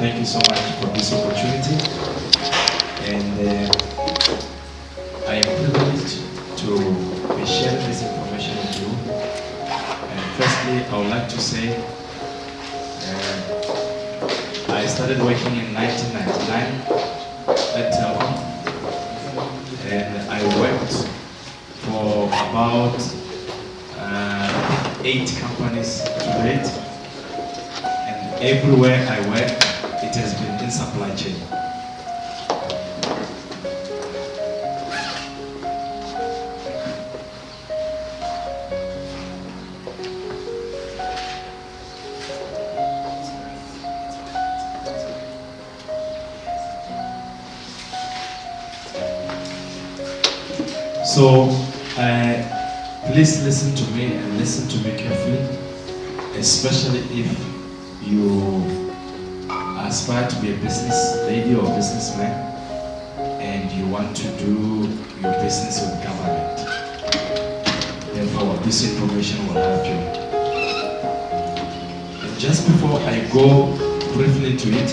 Thank you so much for this opportunity. And I am privileged to be sharing this information with you. And firstly, I would like to say I started working in 1999 at Telkom, and I worked for about 8 companies to date, and everywhere I work, it has been in supply chain. So, please listen to me and listen to me carefully, especially if you aspire to be a business lady or businessman and you want to do your business with government. Therefore, this information will help you. And just before I go briefly to it,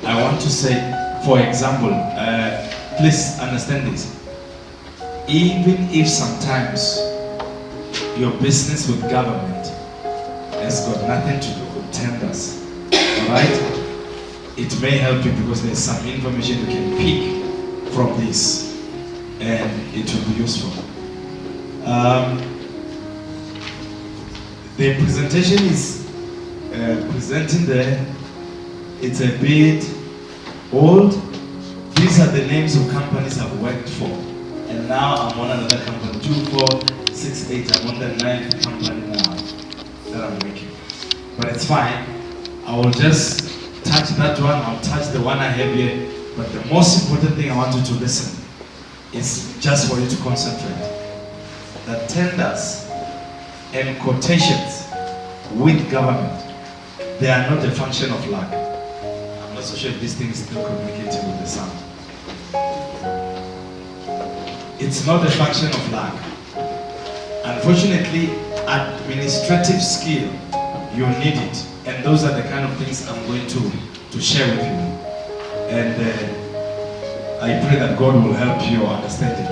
I want to say, for example, please understand this. Even if sometimes your business with government has got nothing to do with tenders, alright? It may help you because there's some information you can pick from this and it will be useful. The presentation is presenting there. It's a bit old. These are the names of companies I've worked for. And now I'm on another company, 2, 4, 6, 8. I'm on the 9th company now that I'm making. But it's fine. I will just touch that one. I'll touch the one I have here. But the most important thing I want you to listen is just for you to concentrate. The tenders and quotations with government, they are not a function of luck. I'm not so sure if this thing is still communicating with the sound. It's not a function of luck. Unfortunately, administrative skill, you need it. And those are the kind of things I'm going to share with you. And I pray that God will help you understanding.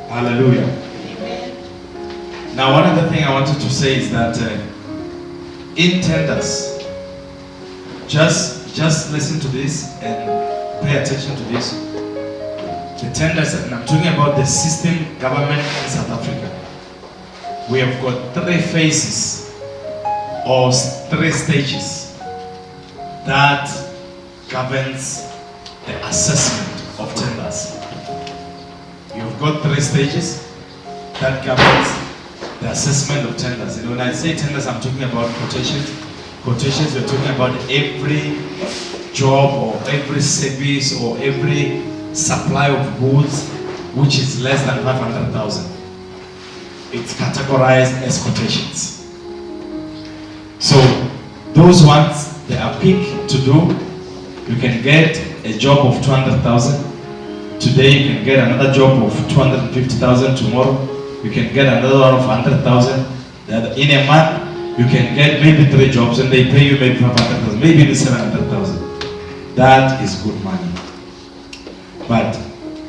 Hallelujah. Amen. Now, one other thing I wanted to say is that in tenders, just listen to this and pay attention to this. The tenders, and I'm talking about the system government in South Africa. We have got 3 phases or 3 stages that governs the assessment of tenders. You've got 3 stages that governs the assessment of tenders. And when I say tenders, I'm talking about quotations. Quotations, we're talking about every job or every service or every supply of goods which is less than 500,000. It's categorized as quotations. So those ones, they are picked to do. You can get a job of 200,000. Today you can get another job of 250,000 tomorrow. You can get another one of 100,000. In a month, you can get maybe 3 jobs and they pay you maybe 500,000, maybe even 700,000. That is good money. But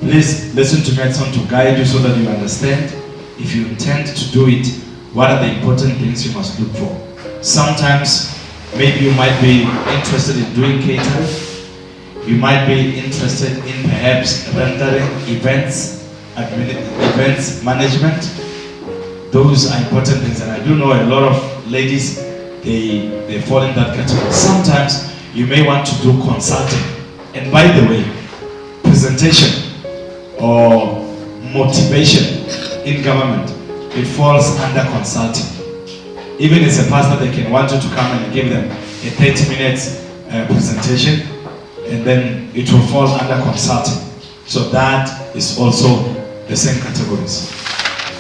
please listen to me, it's on to guide you so that you understand. If you intend to do it, what are the important things you must look for? Sometimes, maybe you might be interested in doing catering. You might be interested in perhaps rendering events, events management. Those are important things, and I do know a lot of ladies, they fall in that category. Sometimes, you may want to do consulting. And by the way, presentation or motivation in government, it falls under consulting. Even as a pastor, they can want you to come and give them a 30 minutes presentation, and then it will fall under consulting. So that is also the same categories.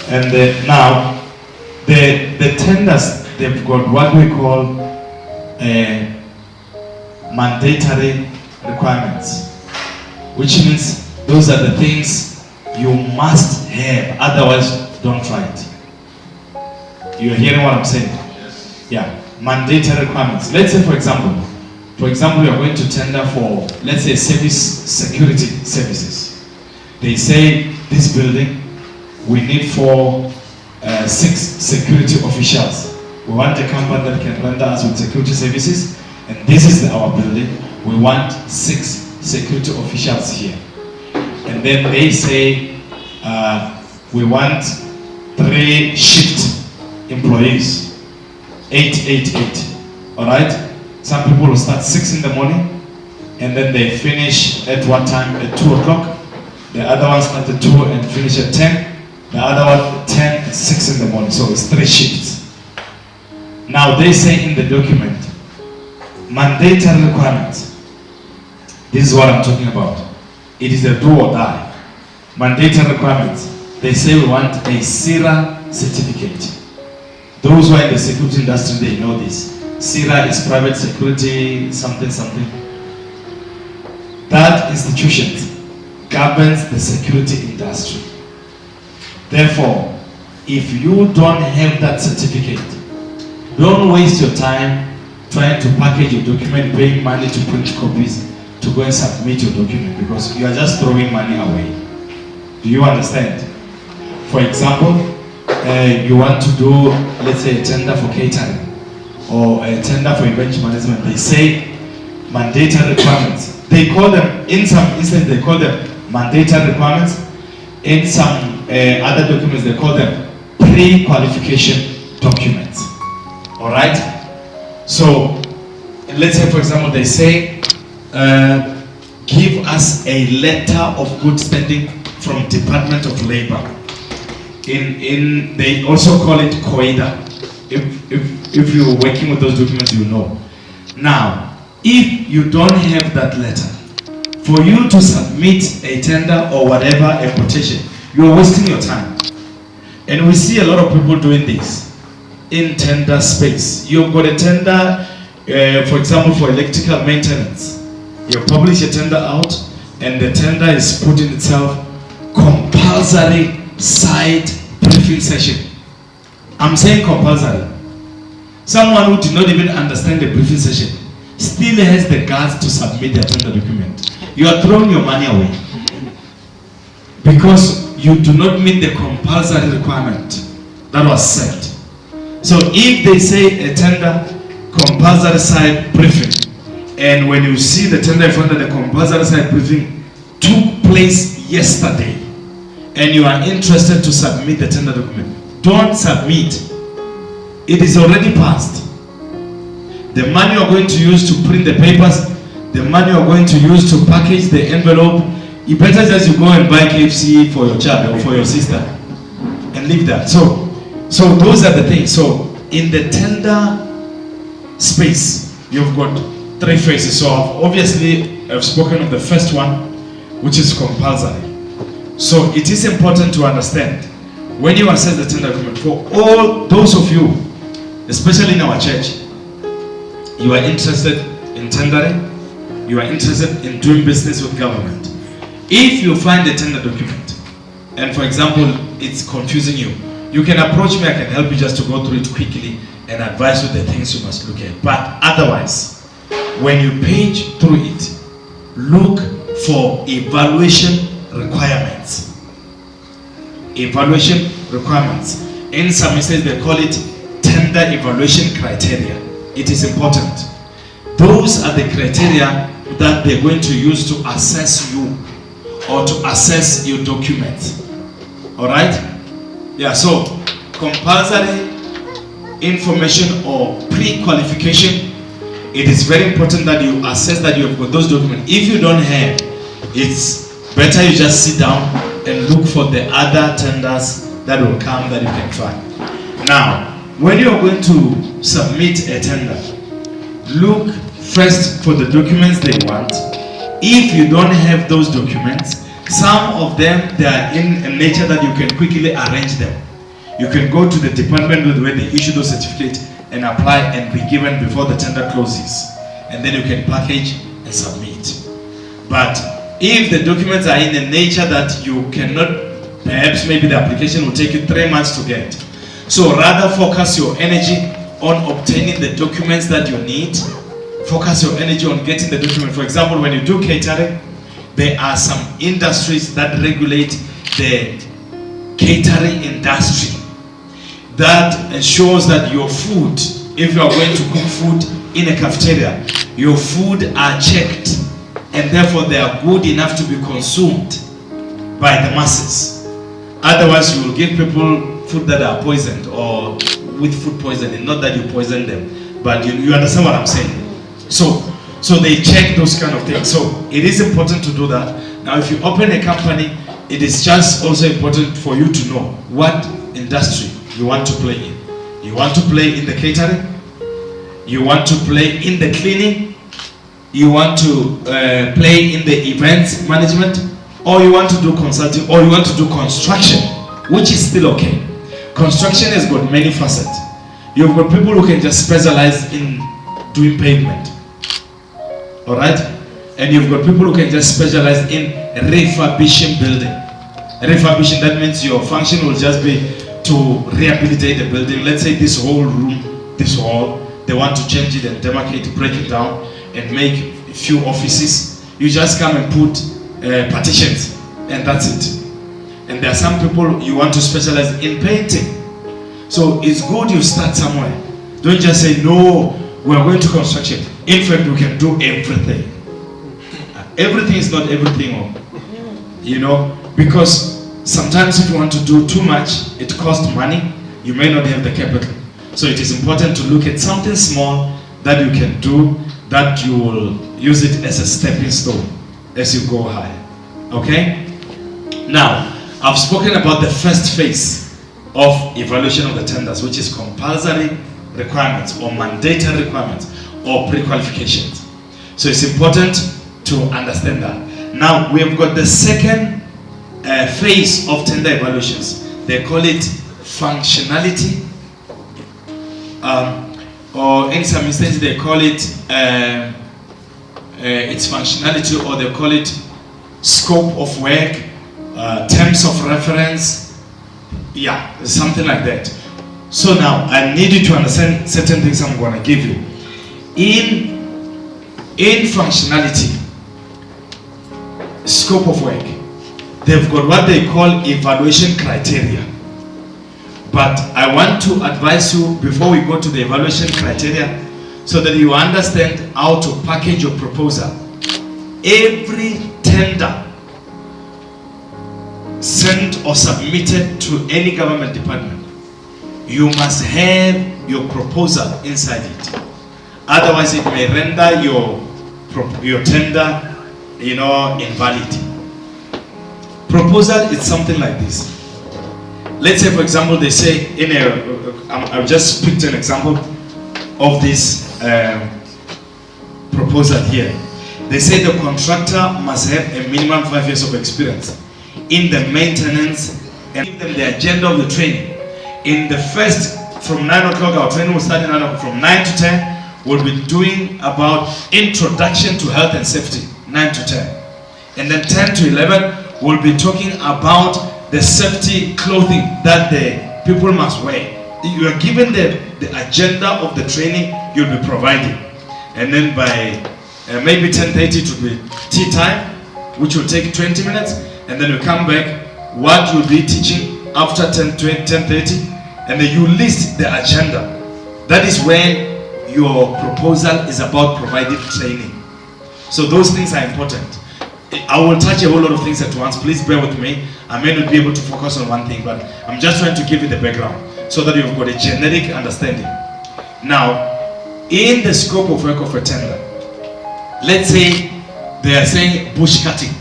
And now, the tenders, they've got what we call mandatory requirements, which means those are the things you must have, otherwise don't try it. You're hearing what I'm saying? Yes. Yeah, mandatory requirements. Let's say, for example, For example, you are going to tender for, let's say, security services. They say, this building, we need 6 security officials. We want a company that can render us with security services, and this is our building. We want 6 security officials here. And then they say, we want 3 shift employees, 8. All right? Some people will start 6 in the morning, and then they finish at what time? At 2 o'clock. The other one start at 2 and finish at 10. The other one 10 and 6 in the morning. So it's 3 shifts. Now they say in the document, mandatory requirements. This is what I'm talking about. It is a do or die. Mandatory requirements. They say we want a SIRA certificate. Those who are in the security industry, they know this. SIRA is private security, something. That institution governs the security industry. Therefore, if you don't have that certificate, don't waste your time trying to package your document, paying money to print copies, to go and submit your document, because you are just throwing money away. Do you understand? For example, you want to do, let's say, a tender for catering or a tender for event management. They say mandatory requirements. They call them, in some instances, they call them mandatory requirements. In some other documents, they call them pre-qualification documents. All right? So, let's say, for example, they say, give us a letter of good standing from Department of Labor. They also call it COIDA. If you're working with those documents, you know. Now, if you don't have that letter, for you to submit a tender or whatever, a quotation, you're wasting your time. And we see a lot of people doing this in tender space. You've got a tender, for example, for electrical maintenance. You publish a tender out, and the tender is put in itself compulsory site briefing session. I'm saying compulsory. Someone who did not even understand the briefing session still has the guts to submit the tender document. You are throwing your money away because you do not meet the compulsory requirement that was set. So if they say a tender compulsory site briefing, and when you see the tender in front of the compulsory site briefing took place yesterday, and you are interested to submit the tender document, don't submit. It is already passed. The money you are going to use to print the papers, the money you are going to use to package the envelope, you better just you go and buy KFC for your child or for your sister and leave that. So those are the things. So in the tender space, you've got 3 phases. So obviously I've spoken of the first one, which is compulsory. So it is important to understand when you assess the tender document, for all those of you, especially in our church, you are interested in tendering, you are interested in doing business with government. If you find a tender document, and for example, it's confusing you, you can approach me, I can help you just to go through it quickly and advise you the things you must look at. But otherwise, when you page through it, look for evaluation requirements. Evaluation requirements. In some instances, they call it tender evaluation criteria. It is important. Those are the criteria that they're going to use to assess you or to assess your documents. All right? Yeah, so compulsory information or pre-qualification, it is very important that you assess that you have got those documents. If you don't have, it's better you just sit down and look for the other tenders that will come that you can try. Now, when you are going to submit a tender, look first for the documents they want. If you don't have those documents, some of them, they are in a nature that you can quickly arrange them. You can go to the department where they issue those certificates and apply and be given before the tender closes. And then you can package and submit. But if the documents are in a nature that you cannot, perhaps maybe the application will take you 3 months to get. So rather focus your energy on obtaining the documents that you need focus your energy on getting the document. For example, when you do catering, there are some industries that regulate the catering industry that ensures that your food, if you are going to cook food in a cafeteria, your food are checked and therefore they are good enough to be consumed by the masses. Otherwise you will give people food that are poisoned or with food poisoning. Not that you poison them, but you understand what I'm saying. So they check those kind of things. So it is important to do that. Now if you open a company, it is just also important for you to know what industry you want to play in. You want to play in the catering, you want to play in the cleaning, you want to play in the events management, or you want to do consulting, or you want to do construction, which is still okay. Construction has got many facets. You've got people who can just specialize in doing pavement, all right? And you've got people who can just specialize in refurbishing building. Refurbishing, that means your function will just be to rehabilitate the building. Let's say this whole room, this hall, they want to change it and demarcate, break it down and make a few offices. You just come and put partitions and that's it. And there are some people you want to specialize in painting. So it's good you start somewhere. Don't just say, no, we are going to construction. In fact, we can do everything. Everything is not everything, you know, because sometimes if you want to do too much, it costs money. You may not have the capital. So it is important to look at something small that you can do, that you will use it as a stepping stone as you go higher. Okay? Now, I've spoken about the first phase of evaluation of the tenders, which is compulsory requirements or mandatory requirements or pre-qualifications. So it's important to understand that. Now, we have got the second phase of tender evaluations. They call it functionality, or in some instances they call it its functionality, or they call it scope of work, terms of reference, yeah, something like that. So now I need you to understand certain things I'm going to give you. In functionality, scope of work, they've got what they call evaluation criteria. But I want to advise you before we go to the evaluation criteria, so that you understand how to package your proposal. Every tender sent or submitted to any government department, you must have your proposal inside it. Otherwise, it may render your tender, you know, invalid. Proposal is something like this. Let's say, for example, they say in I've just picked an example of this proposal here. They say the contractor must have a minimum 5 years of experience in the maintenance, and give them the agenda of the training. In the first, from 9 o'clock, our training will start from 9 to 10. We'll be doing about introduction to health and safety, 9 to 10. And then 10 to 11, we'll be talking about the safety clothing that the people must wear. You are given the agenda of the training you'll be providing. And then by maybe 10:30 it will be tea time, which will take 20 minutes. And then you come back, what you'll be teaching after 10:30, and then you list the agenda. That is when your proposal is about providing training. So those things are important. I will touch a whole lot of things at once. Please bear with me. I may not be able to focus on one thing, but I'm just trying to give you the background so that you've got a generic understanding. Now, in the scope of work of a tender, let's say they are saying bush cutting.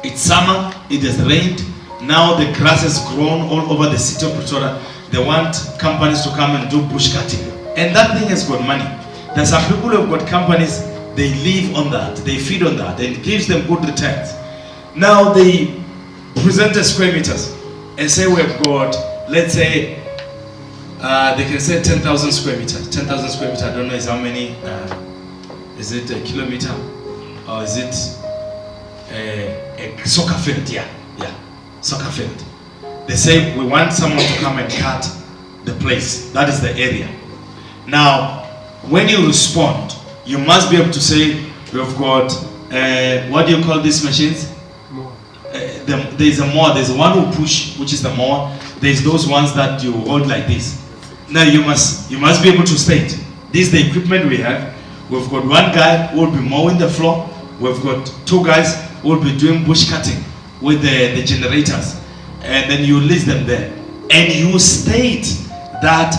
It's summer, it has rained, now the grass has grown all over the city of Pretoria. They want companies to come and do bush cutting. And that thing has got money. There are some people who have got companies, they live on that, they feed on that, and it gives them good returns. Now they present the square meters and say we've got, let's say, they can say 10,000 square meters. 10,000 square meters, I don't know is how many, is it a kilometer? Or is it a soccer field? Yeah, soccer field. They say we want someone to come and cut the place. That is the area. Now, when you respond, You must be able to say, we've got, what do you call these machines? There's a mower, there's one who push, which is the mower. There's those ones that you hold like this. Now you must be able to state, this is the equipment we have. We've got one guy who will be mowing the floor. We've got two guys who will be doing bush cutting with the generators. And then you list them there. And you state that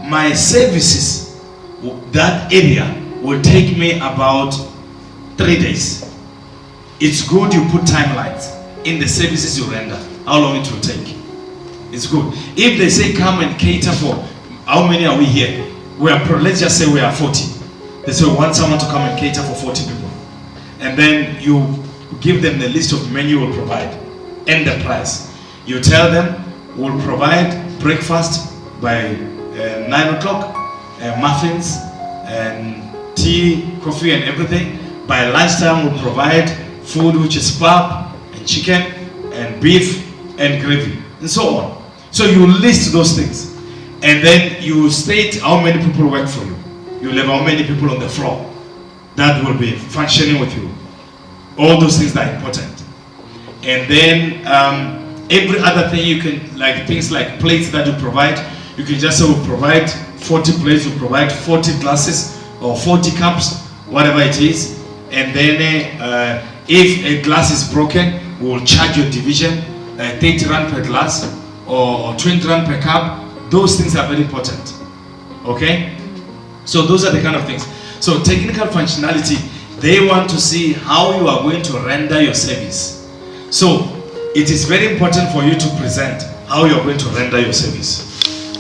my services, that area, will take me about 3 days. It's good you put timelines in the services you render, how long it will take. It's good. If they say come and cater for, how many are we here? Let's just say we are 40. They say we want someone to come and cater for 40 people. And then you give them the list of menu you will provide and the price. You tell them we'll provide breakfast by 9 o'clock, muffins and tea, coffee and everything. By lunchtime we'll provide food which is pap and chicken and beef and gravy and so on. So you list those things and then you state how many people work for you. You have how many people on the floor that will be functioning with you. All those things are important. And then every other thing you can, like things like plates that you provide, you can just say we'll provide 40 plates, we'll provide 40 glasses or 40 cups, whatever it is. And then if a glass is broken, we will charge your division 30 rand per glass or 20 rand per cup. Those things are very important. Okay? So those are the kind of things. So technical functionality, they want to see how you are going to render your service. So it is very important for you to present how you are going to render your service.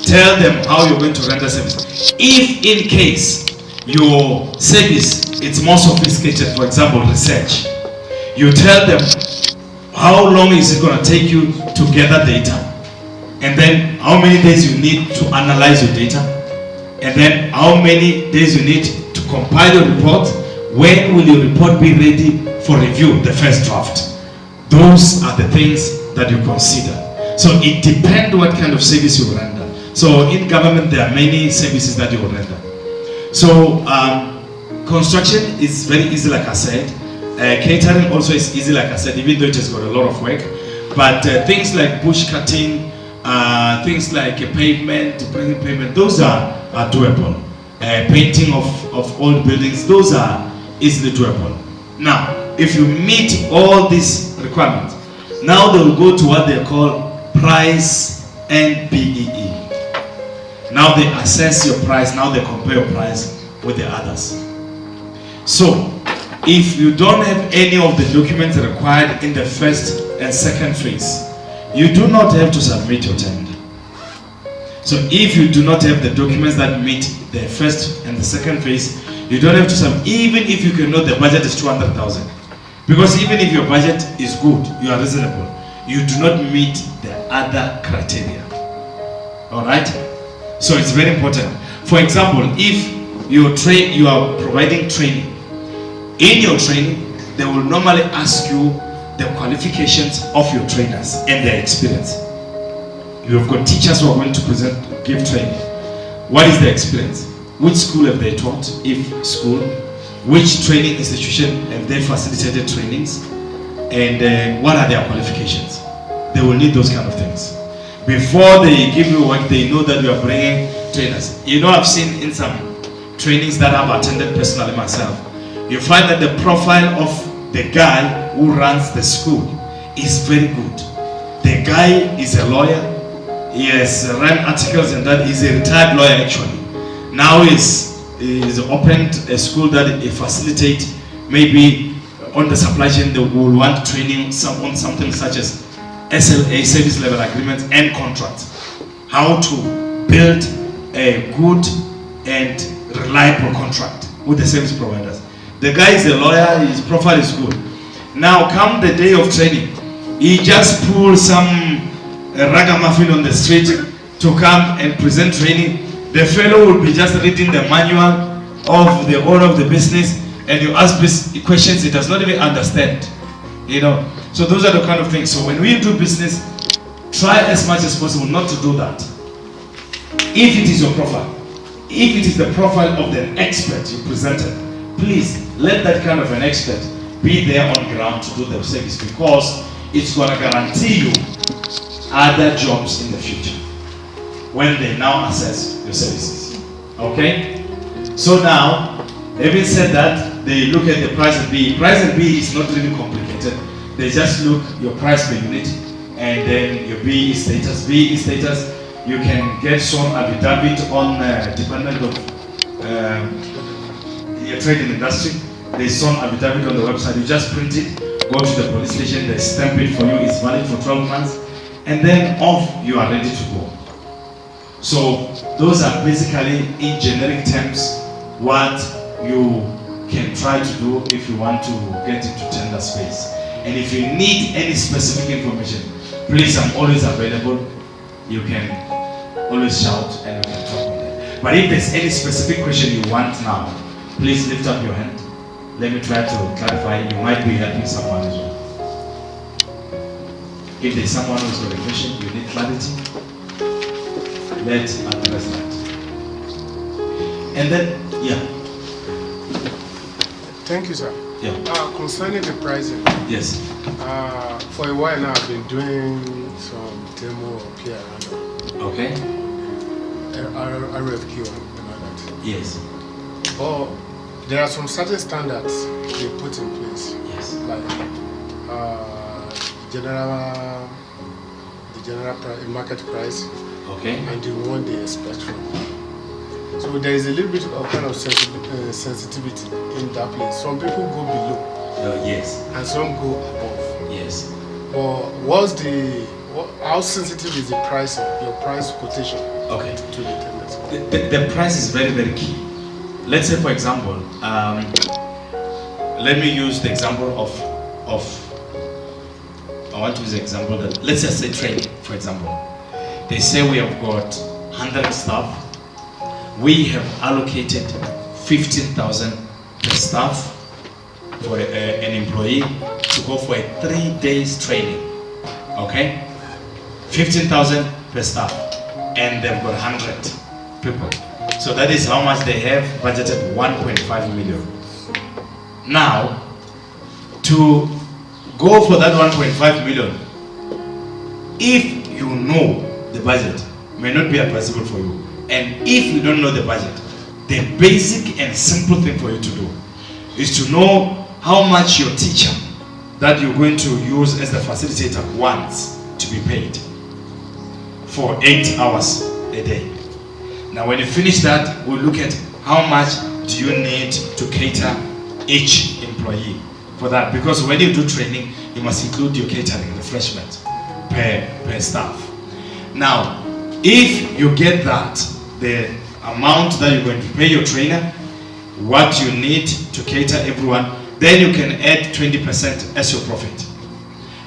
Tell them how you're going to render service. If in case your service is more sophisticated, for example, research, you tell them how long is it going to take you to gather data, and then how many days you need to analyze your data, and then how many days you need to compile your report. When will your report be ready for review, the first draft? Those are the things that you consider. So it depends what kind of service you render. So in government there are many services that you will render. So construction is very easy, like I said. Catering also is easy, like I said, even though it has got a lot of work. But things like bush cutting, things like pavement, bringing pavement, those are doable. Painting of old buildings, those are easily doable. Now, if you meet all these requirements, now they will go to what they call price and BEE. Now they assess your price, now they compare your price with the others. So, if you don't have any of the documents required in the first and second phase, you do not have to submit your tender. So if you do not have the documents that meet the first and the second phase, you don't have to submit, even if you can know the budget is 200,000. Because even if your budget is good, you are reasonable, you do not meet the other criteria. Alright? So it's very important. For example, if you are providing training, in your training, they will normally ask you the qualifications of your trainers and their experience. You have got teachers who are going to give training. What is their experience? Which school have they taught, if school? Which training institution have they facilitated trainings? And what are their qualifications? They will need those kind of things. Before they give you work, they know that you are bringing trainers. You know, I've seen in some trainings that I've attended personally myself, you find that the profile of the guy who runs the school is very good. The guy is a lawyer. He has run articles and that. He's a retired lawyer actually. Now he's opened a school that he facilitates. Maybe on the supply chain they will want training on something such as SLA, service level agreements and contracts. How to build a good and reliable contract with the service providers. The guy is a lawyer, his profile is good. Now come the day of training, he just pulls some ragamuffin on the street to come and present training. The fellow will be just reading the manual of the owner of the business, and you ask questions he does not even understand. You know, so those are the kind of things. So when we do business, try as much as possible not to do that. If it is your profile, if it is the profile of the expert you presented, please let that kind of an expert be there on ground to do the service, because it's going to guarantee you other jobs in the future when they now assess your services. Okay? So now, having said that, they look at the price and B. Price and B is not really complicated. They just look your price per unit and then your BE status. BE status, you can get some affidavit on Department of Trade and Industry. There's some affidavit on the website. You just print it, go to the police station, they stamp it for you. It's valid for 12 months, and then off you are ready to go. So those are basically, in generic terms, what you can try to do if you want to get into tender space. And if you need any specific information, please, I'm always available. You can always shout and we can talk on that. But if there's any specific question you want now, please lift up your hand. Let me try to clarify. You might be helping someone as well. If there's someone who's got a question, you need clarity, let's address that. And then, yeah. Thank you, sir. Yeah. Concerning the pricing. Yes. For a while now, I've been doing some demo up here around. Okay. RFQ and all that. Yes. But there are some certain standards they put in place. Yes. Like the general market price. Okay. And the one they expect from you. So there is a little bit of kind of sensitivity in that place. Some people go below. Yes. And some go above. Yes. But how sensitive is the price of your price quotation? Okay. To the tenders? The price is very, very key. Let's say, for example, let me use the example of I want to use the example that, let's just say training, for example. They say we have got 100 staff. We have allocated 15,000 per staff for an employee to go for a 3 days training. Okay? 15,000 per staff. And they've got 100 people. So that is how much they have budgeted, 1.5 million. Now, to go for that 1.5 million, if you know the budget, may not be advisable for you. And if you don't know the budget, the basic and simple thing for you to do is to know how much your teacher that you're going to use as the facilitator wants to be paid for 8 hours a day. Now when you finish that, we'll look at how much do you need to cater each employee for that, because when you do training, you must include your catering, refreshment per staff. Now, if you get that, the amount that you're going to pay your trainer, what you need to cater everyone, then you can add 20% as your profit.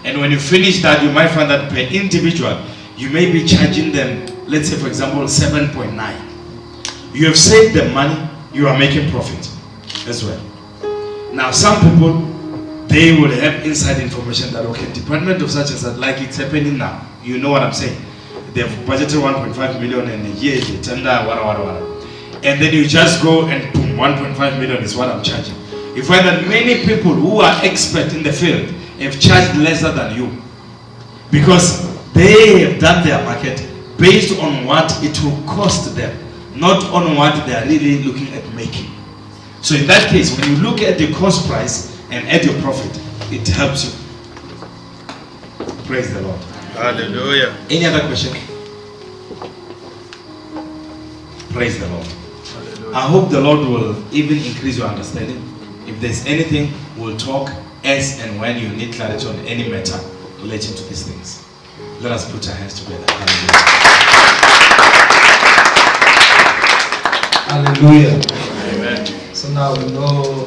And when you finish that, you might find that per individual, you may be charging them, let's say for example, 7.9. You have saved them money, you are making profit as well. Now some people, they will have inside information that, okay, department of such and such, like it's happening now. You know what I'm saying? They've budgeted 1.5 million in a year, they tender, and then you just go and boom, 1.5 million is what I'm charging. You find that many people who are expert in the field have charged lesser than you, because they have done their market based on what it will cost them, not on what they are really looking at making. So in that case, when you look at the cost price and add your profit, it helps you. Praise the Lord. Hallelujah. Any other question? Praise the Lord. Hallelujah. I hope the Lord will even increase your understanding. If there's anything, we'll talk as and when you need clarity on any matter relating to these things. Let us put our hands together. Hallelujah. Amen. So now we know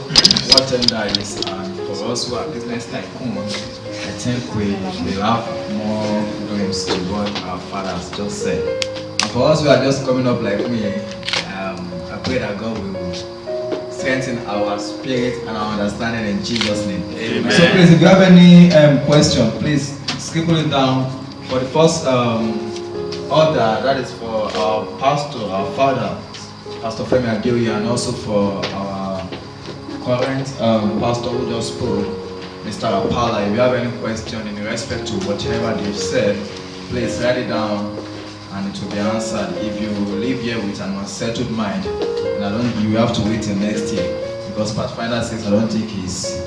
what tender is, and for us who are business tycoons, I think we have more dreams to what our Father has just said. And for us who are just coming up like me, I pray that God will strengthen our spirit and our understanding in Jesus' name. Amen. So please, if you have any question, please scribble it down. For the first order, that is for our pastor, our father, Pastor Femi Adeoye, and also for our current pastor who just spoke, Mr. Raphala, if you have any question in respect to whatever they've said, please write it down and it will be answered. If you live here with an unsettled mind, and you have to wait till next year, because Pathfinder says I don't think it's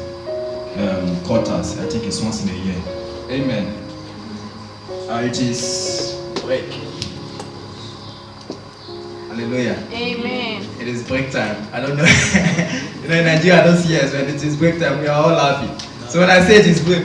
quarters, I think it's once in a year. Amen. It is break. Hallelujah. Amen. It is break time. I don't know. In Nigeria, I don't see us when it is break time. We are all laughing. So when I say it is break,